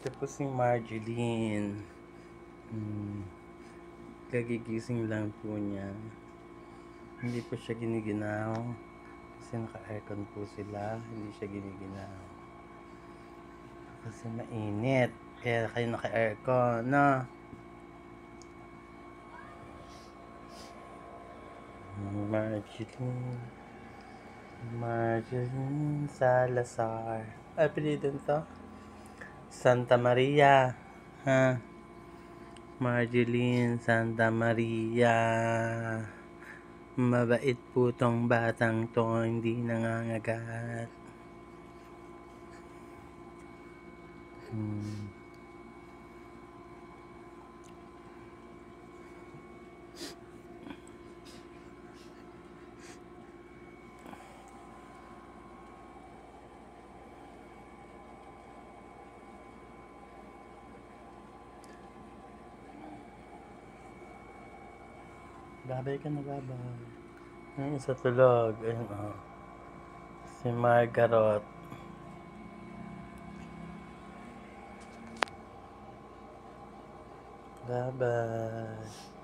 Ito po si Marjeline. Kagigising lang po niya. Hindi po siya giniginaw. Kasi naka-aircon po sila. Hindi siya giniginaw. Kasi mainit. Kaya kayo naka-aircon, no? Marjeline Salazar. Apelido to? Santa Maria. Ha? Marjeline Santa Maria. Mabait po tong batang to, hindi nangangagat. Babay ka na, babay. Ayun, sa tulog. Ayun, oh. Si Margarot. Bye-bye.